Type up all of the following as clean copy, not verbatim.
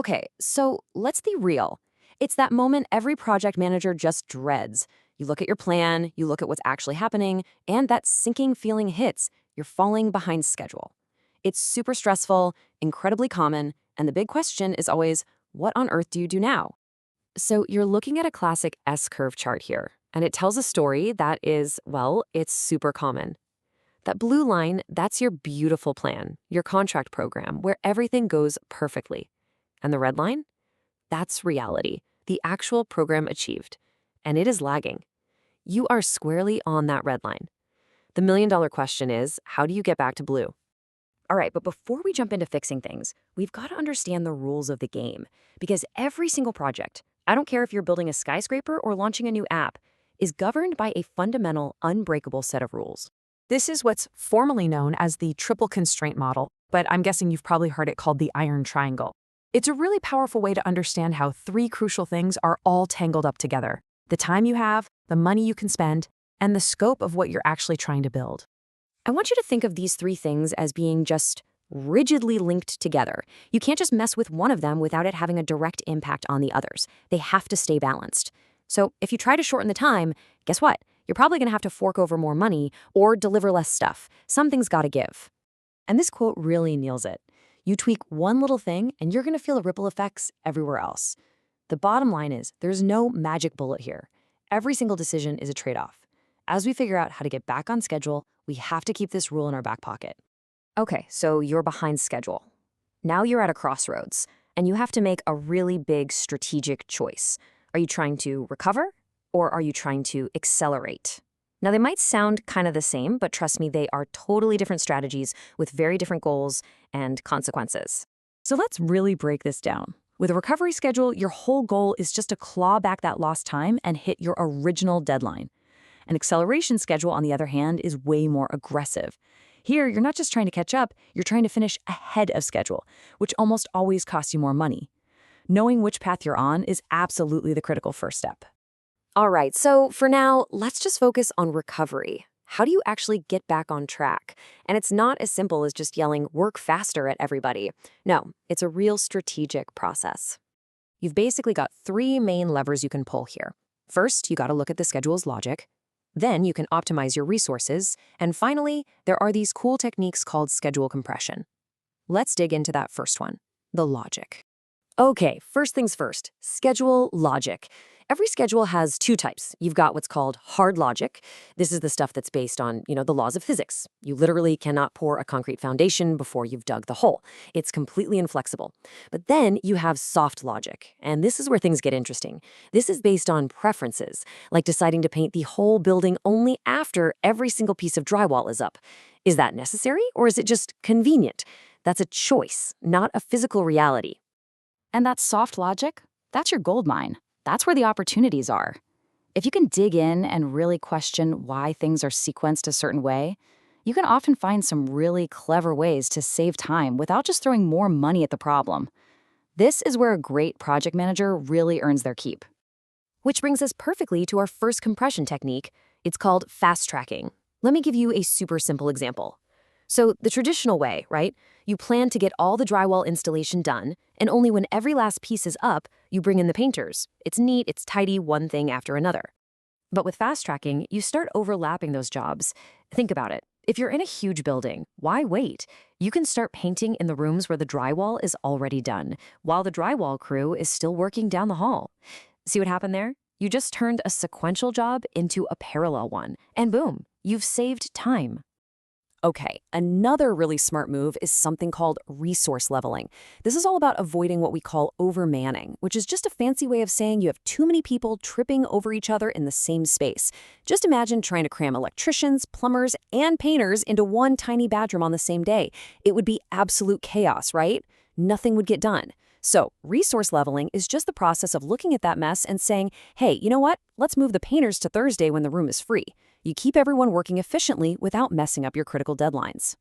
Okay, so let's be real. It's that moment every project manager just dreads. You look at your plan, you look at what's actually happening, and that sinking feeling hits. You're falling behind schedule. It's super stressful, incredibly common, and the big question is always, what on earth do you do now? So you're looking at a classic S-curve chart here, and it tells a story that is, well, it's super common. That blue line, that's your beautiful plan, your contract program, where everything goes perfectly. And the red line? That's reality, the actual program achieved. And it is lagging. You are squarely on that red line. The million-dollar question is, how do you get back to blue? All right, but before we jump into fixing things, we've got to understand the rules of the game. Because every single project, I don't care if you're building a skyscraper or launching a new app, is governed by a fundamental, unbreakable set of rules. This is what's formally known as the Triple Constraint Model, but I'm guessing you've probably heard it called the Iron Triangle. It's a really powerful way to understand how three crucial things are all tangled up together: the time you have, the money you can spend, and the scope of what you're actually trying to build. I want you to think of these three things as being just rigidly linked together. You can't just mess with one of them without it having a direct impact on the others. They have to stay balanced. So if you try to shorten the time, guess what? You're probably going to have to fork over more money or deliver less stuff. Something's got to give. And this quote really nails it. You tweak one little thing, and you're going to feel the ripple effects everywhere else. The bottom line is, there's no magic bullet here. Every single decision is a trade-off. As we figure out how to get back on schedule, we have to keep this rule in our back pocket. Okay, so you're behind schedule. Now you're at a crossroads, and you have to make a really big strategic choice. Are you trying to recover, or are you trying to accelerate? Now, they might sound kind of the same, but trust me, they are totally different strategies with very different goals and consequences. So let's really break this down. With a recovery schedule, your whole goal is just to claw back that lost time and hit your original deadline. An acceleration schedule, on the other hand, is way more aggressive. Here, you're not just trying to catch up, you're trying to finish ahead of schedule, which almost always costs you more money. Knowing which path you're on is absolutely the critical first step. All right, so for now, let's just focus on recovery. How do you actually get back on track? And it's not as simple as just yelling, work faster at everybody. No, it's a real strategic process. You've basically got three main levers you can pull here. First, you got to look at the schedule's logic. Then you can optimize your resources. And finally, there are these cool techniques called schedule compression. Let's dig into that first one, the logic. Okay, first things first, schedule logic. Every schedule has two types. You've got what's called hard logic. This is the stuff that's based on, the laws of physics. You literally cannot pour a concrete foundation before you've dug the hole. It's completely inflexible. But then you have soft logic, and this is where things get interesting. This is based on preferences, like deciding to paint the whole building only after every single piece of drywall is up. Is that necessary, or is it just convenient? That's a choice, not a physical reality. And that soft logic, that's your gold mine. That's where the opportunities are. If you can dig in and really question why things are sequenced a certain way, you can often find some really clever ways to save time without just throwing more money at the problem. This is where a great project manager really earns their keep. Which brings us perfectly to our first compression technique. It's called fast tracking. Let me give you a super simple example. So the traditional way, right? You plan to get all the drywall installation done, and only when every last piece is up, you bring in the painters. It's neat, it's tidy, one thing after another. But with fast tracking, you start overlapping those jobs. Think about it. If you're in a huge building, why wait? You can start painting in the rooms where the drywall is already done, while the drywall crew is still working down the hall. See what happened there? You just turned a sequential job into a parallel one, and boom, you've saved time. Okay, another really smart move is something called resource leveling. This is all about avoiding what we call overmanning, which is just a fancy way of saying you have too many people tripping over each other in the same space. Just imagine trying to cram electricians, plumbers, and painters into one tiny bathroom on the same day. It would be absolute chaos, right? Nothing would get done. So resource leveling is just the process of looking at that mess and saying, hey, you know what? Let's move the painters to Thursday when the room is free. You keep everyone working efficiently without messing up your critical deadlines.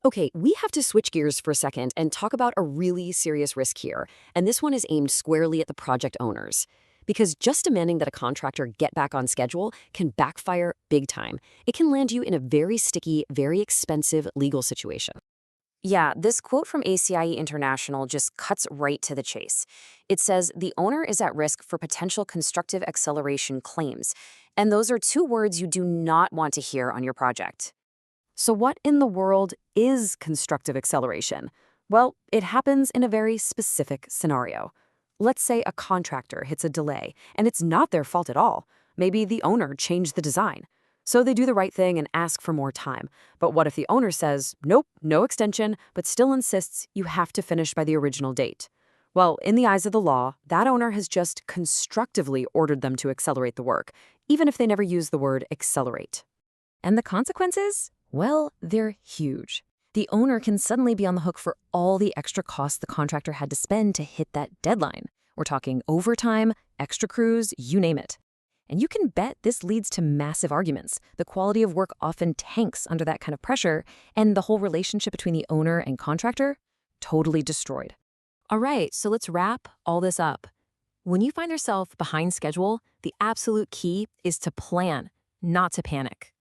Okay, we have to switch gears for a second and talk about a really serious risk here, and this one is aimed squarely at the project owners. Because just demanding that a contractor get back on schedule can backfire big time. It can land you in a very sticky, very expensive legal situation. Yeah, this quote from ACIE International just cuts right to the chase. It says the owner is at risk for potential constructive acceleration claims. And those are two words you do not want to hear on your project. So, what in the world is constructive acceleration? Well, it happens in a very specific scenario. Let's say a contractor hits a delay, and it's not their fault at all. Maybe the owner changed the design. So they do the right thing and ask for more time. But what if the owner says, nope, no extension, but still insists you have to finish by the original date? Well, in the eyes of the law, that owner has just constructively ordered them to accelerate the work, even if they never use the word accelerate. And the consequences? Well, they're huge. The owner can suddenly be on the hook for all the extra costs the contractor had to spend to hit that deadline. We're talking overtime, extra crews, you name it. And you can bet this leads to massive arguments. The quality of work often tanks under that kind of pressure, and the whole relationship between the owner and contractor, totally destroyed. All right, so let's wrap all this up. When you find yourself behind schedule, the absolute key is to plan, not to panic.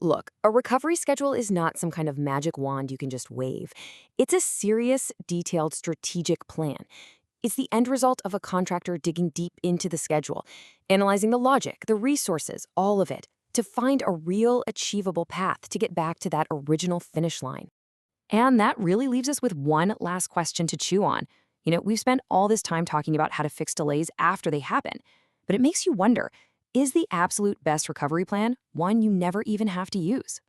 Look, a recovery schedule is not some kind of magic wand you can just wave. It's a serious, detailed, strategic plan. It's the end result of a contractor digging deep into the schedule, analyzing the logic, the resources, all of it, to find a real, achievable path to get back to that original finish line. And that really leaves us with one last question to chew on. We've spent all this time talking about how to fix delays after they happen, but it makes you wonder, is the absolute best recovery plan one you never even have to use?